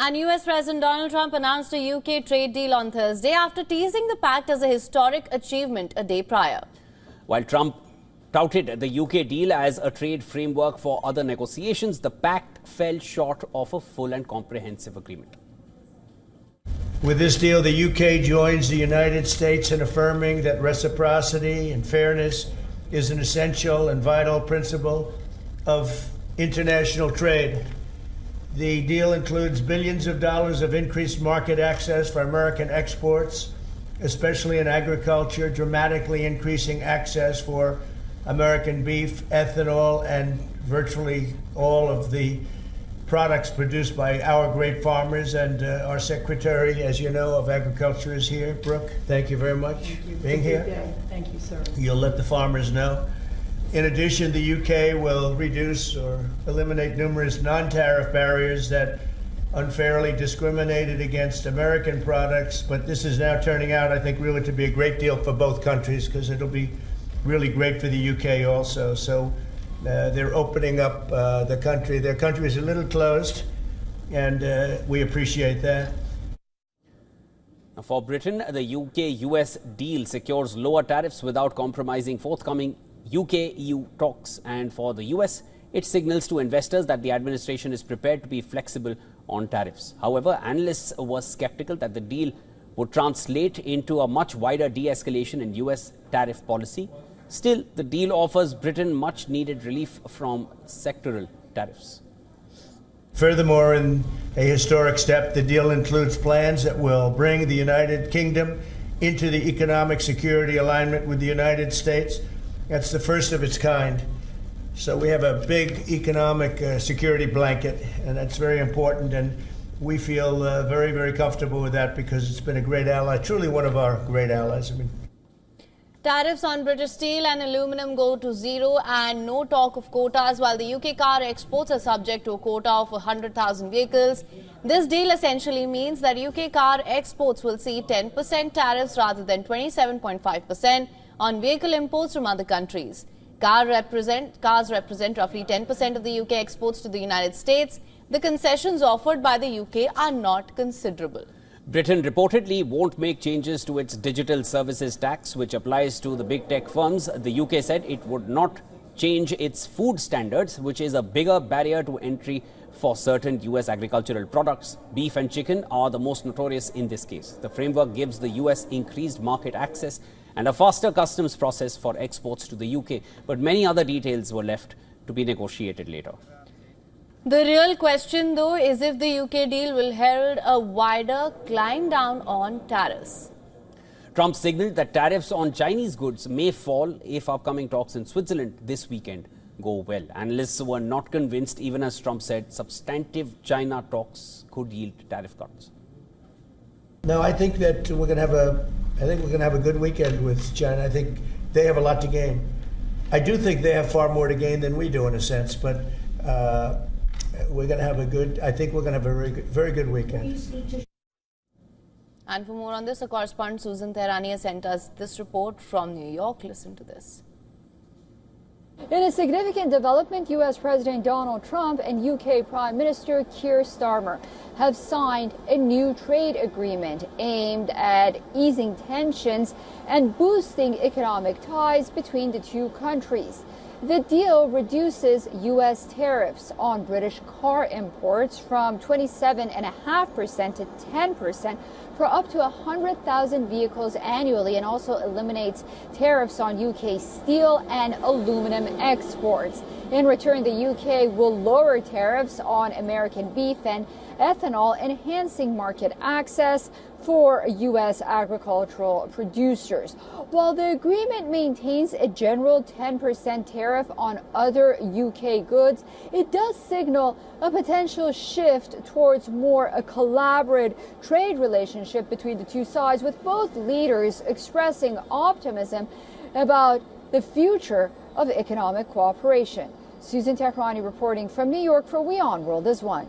And US President Donald Trump announced a UK trade deal on Thursday after teasing the pact as a historic achievement a day prior. While Trump touted the UK deal as a trade framework for other negotiations, the pact fell short of a full and comprehensive agreement. With this deal, the UK joins the United States in affirming that reciprocity and fairness is an essential and vital principle of international trade. The deal includes billions of dollars of increased market access for American exports, especially in agriculture, dramatically increasing access for American beef, ethanol, and virtually all of the products produced by our great farmers. And our Secretary, as you know, of Agriculture is here. Brooke, thank you very much for being here. Thank you, sir. You'll let the farmers know. In addition, the UK will reduce or eliminate numerous non-tariff barriers that unfairly discriminated against American products. But this is now turning out, I think, really to be a great deal for both countries, because it'll be really great for the UK also. So they're opening up the country. Their country is a little closed, and we appreciate that. For Britain, the UK-US deal secures lower tariffs without compromising forthcoming UK-EU talks. And for the US, it signals to investors that the administration is prepared to be flexible on tariffs. However, analysts were skeptical that the deal would translate into a much wider de-escalation in US tariff policy. Still, the deal offers Britain much needed relief from sectoral tariffs. Furthermore, in a historic step, the deal includes plans that will bring the United Kingdom into the economic security alignment with the United States. That's the first of its kind. So we have a big economic security blanket, and that's very important. And we feel very, very comfortable with that, because it's been a great ally, truly one of our great allies. Tariffs on British steel and aluminum go to zero, and no talk of quotas, while the UK car exports are subject to a quota of 100,000 vehicles. This deal essentially means that UK car exports will see 10% tariffs rather than 27.5% on vehicle imports from other countries. Cars represent roughly 10% of the UK exports to the United States. The concessions offered by the UK are not considerable. Britain reportedly won't make changes to its digital services tax, which applies to the big tech firms. The UK said it would not change its food standards, which is a bigger barrier to entry for certain US agricultural products. Beef and chicken are the most notorious in this case. The framework gives the US increased market access and a faster customs process for exports to the UK, but many other details were left to be negotiated later. The real question, though, is if the UK deal will herald a wider climb down on tariffs. Trump signaled that tariffs on Chinese goods may fall if upcoming talks in Switzerland this weekend go well. Analysts were not convinced, even as Trump said substantive China talks could yield tariff cuts. No, I think that we're going to have a good weekend with China. I think they have a lot to gain. I do think they have far more to gain than we do, in a sense, but we're going to have I think we're going to have a very good weekend. And for more on this, our correspondent Susan Tehrani has sent us this report from New York. Listen to this. In a significant development, U.S. President Donald Trump and U.K. Prime Minister Keir Starmer have signed a new trade agreement aimed at easing tensions and boosting economic ties between the two countries. The deal reduces U.S. tariffs on British car imports from 27.5% to 10% for up to 100,000 vehicles annually, and also eliminates tariffs on UK steel and aluminum exports. In return, the UK will lower tariffs on American beef and ethanol, enhancing market access for U.S. agricultural producers. While the agreement maintains a general 10% tariff on other UK goods, it does signal a potential shift towards more a collaborative trade relationship between the two sides, with both leaders expressing optimism about the future of economic cooperation. Susan Tehrani reporting from New York for WION World is One.